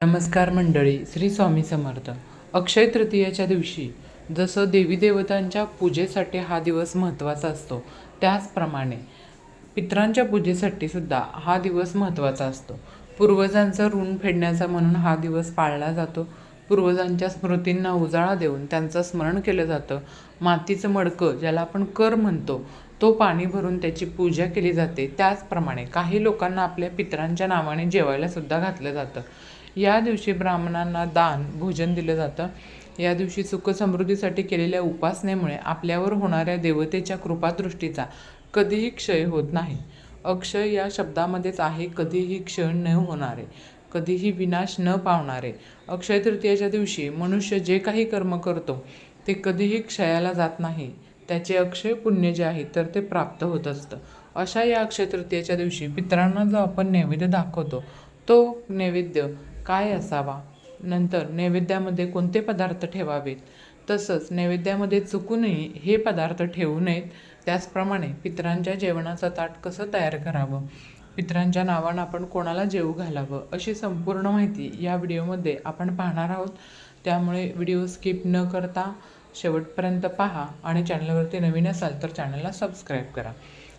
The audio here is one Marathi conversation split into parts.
नमस्कार मंडळी, श्री स्वामी समर्थ. अक्षय तृतीयेच्या दिवशी जसं देवी देवतांच्या पूजेसाठी हा दिवस महत्त्वाचा असतो, त्याचप्रमाणे पितरांच्या पूजेसाठी सुद्धा हा दिवस महत्त्वाचा असतो. पूर्वजांचं ऋण फेडण्याचा म्हणून हा दिवस पाळला जातो. पूर्वजांच्या स्मृतींना उजाळा देऊन त्यांचं स्मरण केलं जातं. मातीचं मडकं, ज्याला आपण कर म्हणतो, तो पाणी भरून त्याची पूजा केली जाते. त्याचप्रमाणे काही लोकांना आपल्या पितरांच्या नावाने जेवायला सुद्धा घातलं जातं. या दिवशी ब्राह्मणांना दान भोजन दिलं जातं. या दिवशी सुखसमृद्धीसाठी केलेल्या उपासनेमुळे आपल्यावर होणाऱ्या देवतेच्या कृपादृष्टीचा कधीही क्षय होत नाही. अक्षय या शब्दामध्येच आहे कधीही क्षय न होणारे, कधीही विनाश न पावणारे. अक्षय तृतीयेच्या दिवशी मनुष्य जे काही कर्म करतो ते कधीही क्षयाला जात नाही. त्याचे अक्षय पुण्य जे आहे तर ते प्राप्त होत असतं. अशा या अक्षय तृतीयेच्या दिवशी पितरांना जो आपण नैवेद्य दाखवतो तो नैवेद्य काय असावा, नंतर नैवेद्यामध्ये कोणते पदार्थ ठेवावेत, तसंच नैवेद्यामध्ये चुकूनही हे पदार्थ ठेवू नयेत. त्याचप्रमाणे पितरांच्या जेवणाचं ताट कसं तयार करावं, पितरांच्या नावानं आपण कोणाला जेवू घालावं, अशी संपूर्ण माहिती या व्हिडिओमध्ये आपण पाहणार आहोत. त्यामुळे व्हिडिओ स्किप न करता शेवटपर्यंत पहा आणि चॅनलवरती नवीन असाल तर चॅनलला सबस्क्राईब करा.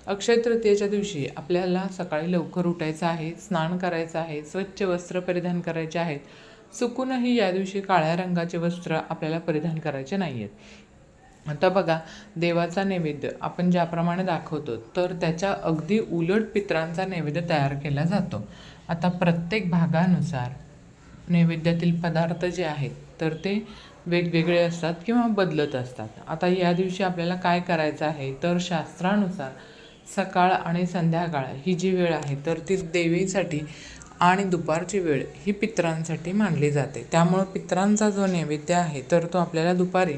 अक्षय तृतीयेच्या दिवशी आपल्याला सकाळी लवकर उठायचं आहे, स्नान करायचं आहे, स्वच्छ वस्त्र परिधान करायचे आहेत. चुकूनही या दिवशी काळ्या रंगाचे वस्त्र आपल्याला परिधान करायचे नाही आहेत. आता बघा, देवाचा नैवेद्य आपण ज्याप्रमाणे दाखवतो तर त्याच्या अगदी उलट पितरांचा नैवेद्य तयार केला जातो. आता प्रत्येक भागानुसार नैवेद्यातील पदार्थ जे आहेत तर ते वेगवेगळे असतात किंवा बदलत असतात. आता या दिवशी आपल्याला काय करायचं आहे तर शास्त्रानुसार सकाळ आणि संध्याकाळ ही जी वेळ आहे तर ती देवीसाठी आणि दुपारची वेळ ही पितरांसाठी मानली जाते. त्यामुळं पितरांचा जो नैवेद्य आहे तर तो आपल्याला दुपारी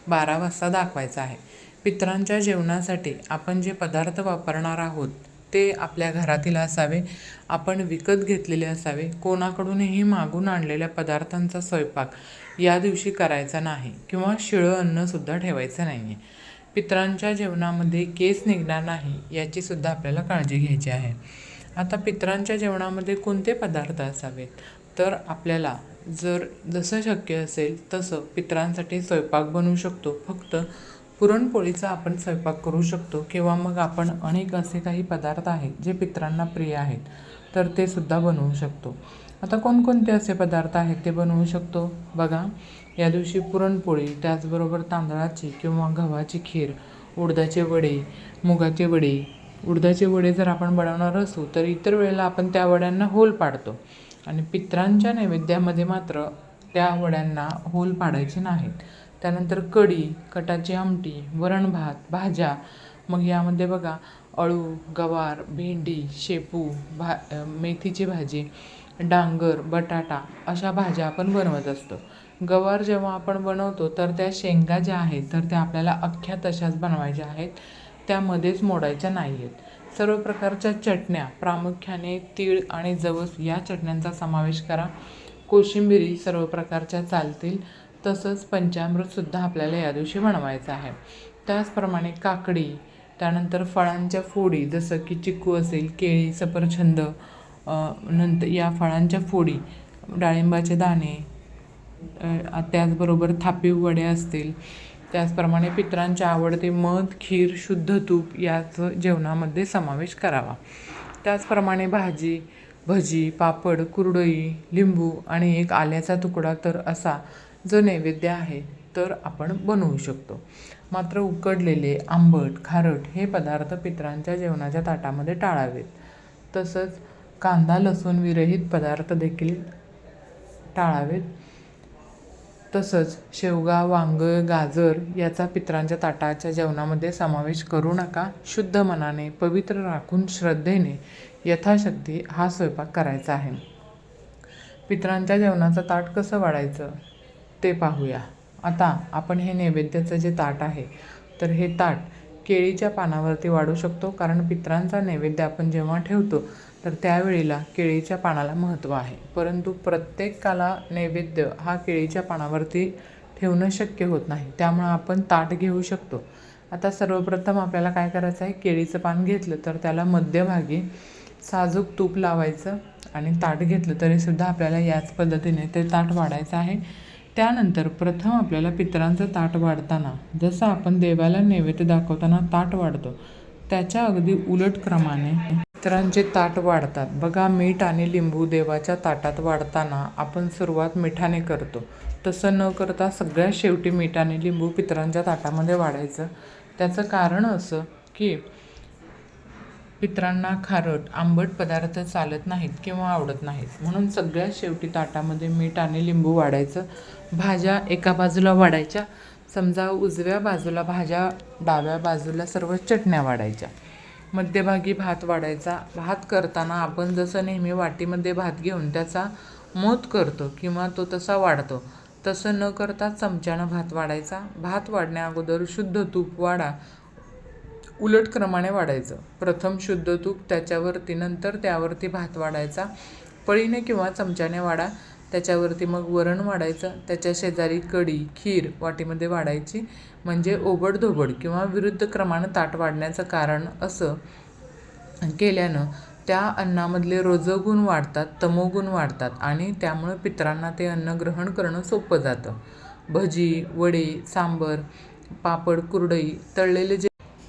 12 वाजता दाखवायचा आहे. पितरांच्या जेवणासाठी आपण जे पदार्थ वापरणार आहोत ते आपल्या घरातील असावे, आपण विकत घेतलेले असावे. कोणाकडूनही मागून आणलेल्या पदार्थांचा स्वयंपाक या दिवशी करायचा नाही किंवा शिळं अन्नसुद्धा ठेवायचं नाही आहे. पितरांच्या जेवणामध्ये केस निघणार नाही याची सुद्धा आपल्याला काळजी घ्यायची आहे. आता पितरांच्या जेवणामध्ये कोणते पदार्थ असावेत तर आपल्याला जसं शक्य असेल तसं पितरांसाठी स्वयंपाक बनवू शकतो. फक्त पुरणपोळीचा आपण स्वयंपाक करू शकतो किंवा मग आपण अनेक असे काही पदार्थ आहेत जे पितरांना प्रिय आहेत तर ते सुद्धा बनवू शकतो. आता कोणकोणते असे पदार्थ आहेत ते बनवू शकतो बघा. या दिवशी पुरणपोळी, त्याचबरोबर तांदळाची किंवा गव्हाची खीर, उडदाचे वडे, मुगाचे वडे. उडदाचे वडे जर आपण बनवणार असू तर इतर वेळेला आपण त्या वड्यांना होल पाडतो आणि पितरांच्या नैवेद्यामध्ये मात्र त्या वड्यांना होल पाडायचे नाहीत. त्यानंतर कढी, कटाची आमटी, वरण भात, भाज्या. मग यामध्ये बघा अळू, गवार, भेंडी, शेपू, मेथीची भाजी, डांगर, बटाटा अशा भाज्या आपण बनवत असतो. गवार जेव्हा आपण बनवतो तर त्या शेंगा ज्या आहेत तर त्या आपल्याला अख्ख्या तशाच बनवायच्या आहेत, त्यामध्येच मोडायच्या नाही आहेत. सर्व प्रकारच्या चटण्या, प्रामुख्याने तीळ आणि जवस या चटण्यांचा समावेश करा. कोशिंबिरी सर्व प्रकारच्या चालतील. तसंच पंचामृतसुद्धा आपल्याला या दिवशी बनवायचं आहे. त्याचप्रमाणे काकडी, त्यानंतर फळांच्या फोडी जसं की चिकू असेल, केळी, सफरचंद, नंतर या फळांच्या फोडी, डाळिंबाचे दाणे, त्याचबरोबर थापीव वडे असतील. त्याचप्रमाणे पितरांच्या आवडते मध, खीर, शुद्ध तूप याचं जेवणामध्ये समावेश करावा. त्याचप्रमाणे भाजी, भजी, पापड, कुरडई, लिंबू आणि एक आल्याचा तुकडा तर असा जो नैवेद्य आहे तर आपण बनवू शकतो. मात्र उकडलेले, आंबट, खारट हे पदार्थ पितरांच्या जेवणाच्या ताटामध्ये टाळावेत. तसंच कांदा लसूण विरहित पदार्थ देखील टाळावेत. तसंच शेवगा, वांगं, गाजर याचा पितरांच्या ताटाच्या जेवणामध्ये समावेश करू नका. शुद्ध मनाने, पवित्र राखून श्रद्धेने यथाशक्ती हा स्वयंपाक करायचा आहे. पितरांच्या जेवणाचं ताट कसं वाढायचं ते पाहूया. आता आपण हे नैवेद्याचं जे ताट आहे तर हे ताट केळीच्या पानावरती वाढू शकतो, कारण पितरांचा नैवेद्य आपण जेव्हा ठेवतो तर त्यावेळेला केळीच्या पानाला महत्त्व आहे. परंतु प्रत्येकाला नैवेद्य हा केळीच्या पानावरती ठेवणं शक्य होत नाही, त्यामुळं आपण ताट घेऊ शकतो. आता सर्वप्रथम आपल्याला काय करायचं आहे, केळीचं पान घेतलं तर त्याला मध्यभागी साजूक तूप लावायचं आणि ताट घेतलं तरीसुद्धा आपल्याला याच पद्धतीने ते ताट वाढायचं आहे. त्यानंतर प्रथम आपल्याला पितरांचं ताट वाढताना जसं आपण देवाला नैवेद्य दाखवताना ताट वाढतो त्याच्या अगदी उलट क्रमाने पितरांचे ताट वाढतात. बघा, मीठ आणि लिंबू देवाच्या ताटात वाढताना आपण सुरुवात मिठाने करतो. तसं न करता सगळ्यात शेवटी मीठ आणि लिंबू पितरांच्या ताटामध्ये वाढायचं. त्याचं कारण असं की पितरांना खारट आंबट पदार्थ चालत नाहीत किंवा आवडत नाहीत, म्हणून सगळ्यात शेवटी ताटामध्ये मीठ आणि लिंबू वाढायचं. भाज्या एका बाजूला वाढायच्या. समजा उजव्या बाजूला भाज्या, डाव्या बाजूला सर्व चटण्या वाढायच्या. मध्यभागी भात वाढायचा. भात करताना आपण जसं नेहमी वाटीमध्ये भात घेऊन त्याचा मोत करतो किंवा तो तसा वाढतो, तसं न करता चमच्यानं भात वाढायचा. भात वाढण्या अगोदर शुद्ध तूप वाढा. उलट क्रमाने वाढायचं. प्रथम शुद्ध तूप, त्याच्यावरती नंतर त्यावरती भात वाढायचा. पळीने किंवा चमच्याने वाढा. त्याच्यावरती मग वरण वाढायचं. त्याच्या शेजारी कढी, खीर वाटीमध्ये वाढायची. म्हणजे ओबडधोबड किंवा विरुद्ध क्रमानं ताट वाढण्याचं कारण असं केल्यानं त्या अन्नामधले रजोगुण वाढतात, तमोगुण वाढतात आणि त्यामुळे पितरांना ते अन्न ग्रहण करणं सोपं जातं. भजी, वडे, सांबर, पापड, कुरडई,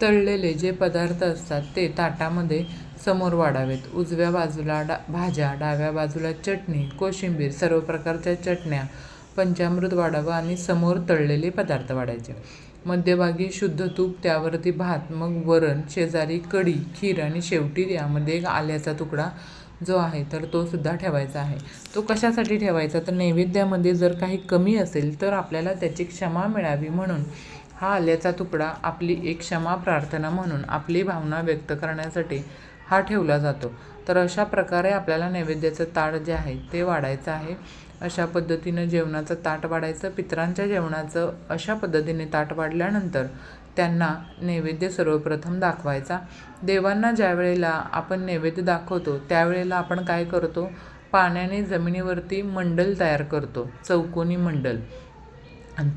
तळलेले जे पदार्थ असतात ते ताटामध्ये समोर वाढावेत. उजव्या बाजूला भाज्या, डाव्या बाजूला चटणी, कोशिंबीर, सर्व प्रकारच्या चटण्या, पंचामृत वाढावं आणि समोर तळलेले पदार्थ वाढायचे. मध्यभागी शुद्ध तूप, त्यावरती भात, मग वरण, शेजारी कढी, खीर आणि शेवटी यामध्ये आल्याचा तुकडा जो आहे तर तो सुद्धा ठेवायचा आहे. तो कशासाठी ठेवायचा तर नैवेद्यामध्ये जर काही कमी असेल तर आपल्याला त्याची क्षमा मिळावी म्हणून हा आल्याचा तुकडा आपली एक क्षमा प्रार्थना म्हणून आपली भावना व्यक्त करण्यासाठी हा ठेवला जातो. तर अशा प्रकारे आपल्याला नैवेद्याचं ताट जे आहे ते वाढायचं आहे. अशा पद्धतीनं जेवणाचं ताट वाढायचं. पितरांच्या जेवणाचं अशा पद्धतीने ताट वाढल्यानंतर त्यांना नैवेद्य सर्वप्रथम दाखवायचा. देवांना ज्या वेळेला आपण नैवेद्य दाखवतो त्यावेळेला आपण काय करतो, पाण्याने जमिनीवरती मंडल तयार करतो, चौकोनी मंडल,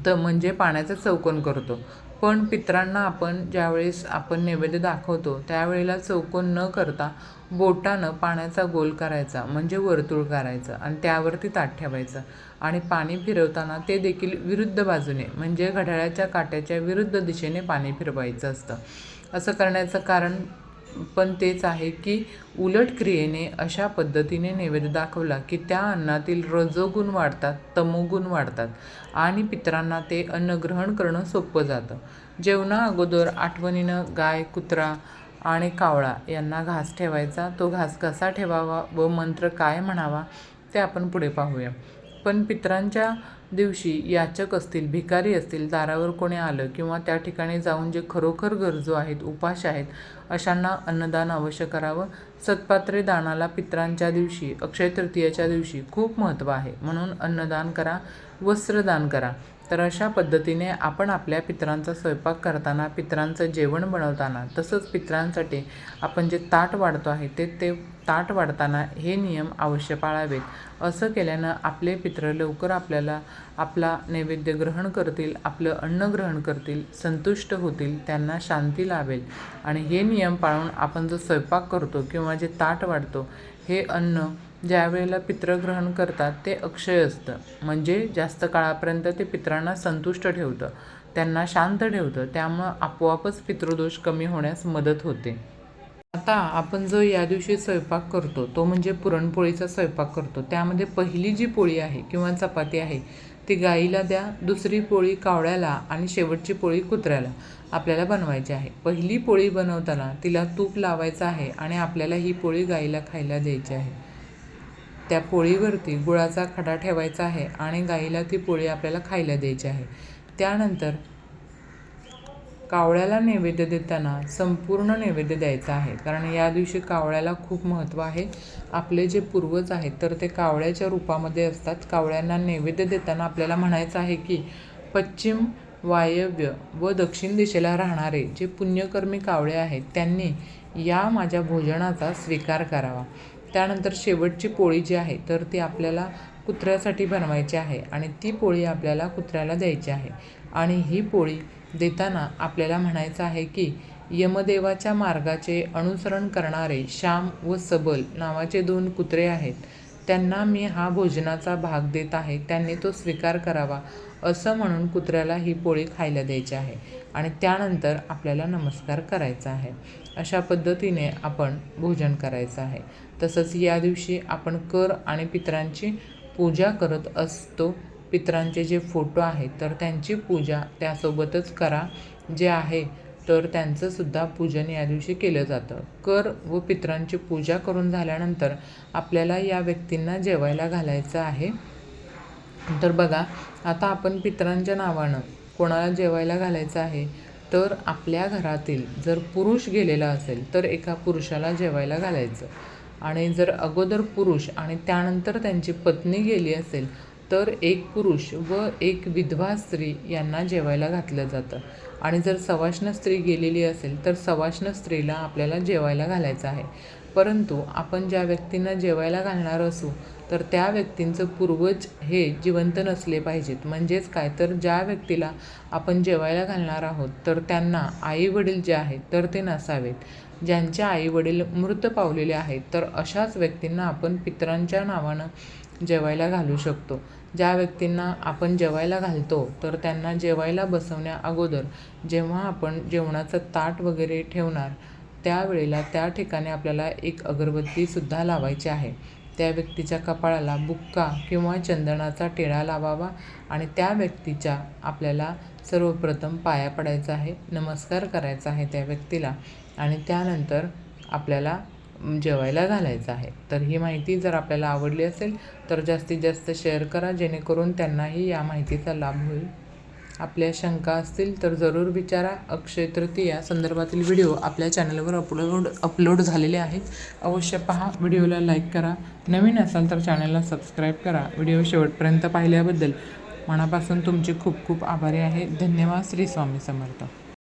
तर म्हणजे पाण्याचा चौकोन करतो. पण पितरांना आपण ज्यावेळेस आपण नैवेद्य दाखवतो त्यावेळेला चौकोन न करता बोटानं पाण्याचा गोल करायचा, म्हणजे वर्तुळ करायचं आणि त्यावरती ताट ठेवायचं आणि पाणी फिरवताना ते देखील विरुद्ध बाजूने म्हणजे घड्याळाच्या काट्याच्या विरुद्ध दिशेने पाणी फिरवायचं असतं. असं करण्याचं कारण पण तेच आहे की उलट क्रियेने अशा पद्धतीने नैवेद्य दाखवला की त्या अन्नातील रजोगुण वाढतात, तमोगुण वाढतात आणि पितरांना ते अन्न ग्रहण करणं सोपं जातं. जेवणा अगोदर आठवणीनं गाय, कुत्रा आणि कावळा यांना घास ठेवायचा. तो घास कसा ठेवावा व मंत्र काय म्हणावा ते आपण पुढे पाहूया. पण पितरांच्या दिवशी याचक असतील, भिकारी असतील, दारावर कोणी आलं किंवा त्या ठिकाणी जाऊन जे खरोखर गरजू आहेत, उपाशी आहेत, अशांना अन्नदान अवश्य करावं. सत्पात्रे दानाला पितरांच्या दिवशी, अक्षय तृतीयेच्या दिवशी खूप महत्त्व आहे, म्हणून अन्नदान करा, वस्त्रदान करा. तर अशा पद्धतीने आपण आपल्या पितरांचा स्वयंपाक करताना, पितरांचं जेवण बनवताना, तसंच पितरांसाठी आपण जे ताट वाढतो आहे ते ताट वाढताना हे नियम अवश्य पाळावेत. असं केल्यानं आपले पितृ लवकर आपल्याला आपला नैवेद्य ग्रहण करतील, आपलं अन्न ग्रहण करतील, संतुष्ट होतील, त्यांना शांती लाभेल. आणि हे नियम पाळून आपण जो स्वयंपाक करतो किंवा जे ताट वाढतो हे अन्न ज्या वेळेला पितृ ग्रहण करतात ते अक्षय असतं, म्हणजे जास्त काळापर्यंत ते पितरांना संतुष्ट ठेवतं, त्यांना शांत ठेवतं. त्यामुळं आपोआपच पितृदोष कमी होण्यास मदत होते. आता आपण जो या दिवशी स्वयंपाक करतो तो म्हणजे पुरणपोळीचा स्वयंपाक करतो. त्यामध्ये पहिली जी पोळी आहे किंवा चपाती आहे ती गाईला द्या, दुसरी पोळी कावळ्याला आणि शेवटची पोळी कुत्र्याला आपल्याला बनवायची आहे. पहिली पोळी बनवताना तिला तूप लावायचं आहे आणि आपल्याला ही पोळी गाईला खायला द्यायची आहे. त्या पोळीवरती गुळाचा खडा ठेवायचा आहे आणि गाईला ती पोळी आपल्याला खायला द्यायची आहे. त्यानंतर कावळ्याला नैवेद्य देताना संपूर्ण नैवेद्य द्यायचा आहे, कारण या दिवशी कावळ्याला खूप महत्त्व आहे. आपले जे पूर्वज आहेत तर ते कावळ्याच्या रूपामध्ये असतात. कावळ्यांना नैवेद्य देताना आपल्याला म्हणायचं आहे की पश्चिम, वायव्य व दक्षिण दिशेला राहणारे जे पुण्यकर्मी कावळे आहेत त्यांनी या माझ्या भोजनाचा स्वीकार करावा. त्यानंतर शेवटची पोळी जी आहे तर ती आपल्याला कुत्र्यासाठी बनवायची आहे आणि ती पोळी आपल्याला कुत्र्याला द्यायची आहे. आणि ही पोळी देताना आपल्याला म्हणायचं आहे की यमदेवाच्या मार्गाचे अनुसरण करणारे श्याम व सबल नावाचे 2 कुत्रे आहेत. त्यांना मी हा भोजनाचा भाग देत आहे, त्यांनी तो स्वीकार करावा असं म्हणून कुत्र्याला ही पोळी खायला द्यायची आहे आणि त्यानंतर आपल्याला नमस्कार करायचा आहे. अशा पद्धतीने आपण भोजन करायचं आहे. तसंच या दिवशी आपण कर आणि पितरांची पूजा करत असतो. पितरांचे जे फोटो आहेत तर त्यांची पूजा त्यासोबतच करा. जे आहे तर त्यांचंसुद्धा पूजन या दिवशी केलं जातं. कर व पितरांची पूजा करून झाल्यानंतर आपल्याला या व्यक्तींना जेवायला घालायचं आहे. तर बघा, आता आपण पितरांच्या नावानं कोणाला जेवायला घालायचं आहे, तर आपल्या घरातील जर पुरुष गेलेला असेल तर एका पुरुषाला जेवायला घालायचं आणि जर अगोदर पुरुष आणि त्यानंतर त्यांची पत्नी गेली असेल तर एक पुरुष व एक विधवा स्त्री यांना जेवायला घातलं जातं आणि जर सवाष्ण स्त्री गेलेली असेल तर सवाष्ण स्त्रीला आपल्याला जेवायला घालायचं आहे. परंतु आपण ज्या व्यक्तींना जेवायला घालणार असू तर त्या व्यक्तींचं पूर्वज हे जिवंत नसले पाहिजेत. म्हणजेच काय, तर ज्या व्यक्तीला आपण जेवायला घालणार आहोत तर त्यांना आईवडील जे आहेत तर ते नसावेत. ज्यांचे आईवडील मृत पावलेले आहेत तर अशाच व्यक्तींना आपण पितरांच्या नावानं जेवायला घालू शकतो. ज्या व्यक्तींना आपण जेवायला घालतो तर त्यांना जेवायला बसवण्या अगोदर जेव्हा आपण जेवणाचं ताट वगैरे ठेवणार त्यावेळेला त्या ठिकाणी आपल्याला एक अगरबत्तीसुद्धा लावायची आहे. त्या व्यक्तीच्या कपाळाला बुक्का किंवा चंदनाचा टिळा लावावा आणि त्या व्यक्तीच्या आपल्याला सर्वप्रथम पाया पडायचा आहे, नमस्कार करायचा आहे त्या व्यक्तीला आणि त्यानंतर आपल्याला जेवायला घालायचं आहे. तर ही माहिती जर आपल्याला आवडली असेल तर जास्तीत जास्त शेअर करा, जेणेकरून त्यांनाही या माहितीचा लाभ होईल. आपल्या शंका असतील तर जरूर विचारा. अक्षय तृतीया संदर्भातील व्हिडिओ आपल्या चॅनलवर अपलोड झालेले आहेत. अवश्य पहा. व्हिडिओला लाईक करा. नवीन असाल तर चॅनलला सबस्क्राईब करा. व्हिडिओ शेवटपर्यंत पाहिल्याबद्दल मनापासून तुमचे खूप खूप आभारी आहे. धन्यवाद. श्री स्वामी समर्थ.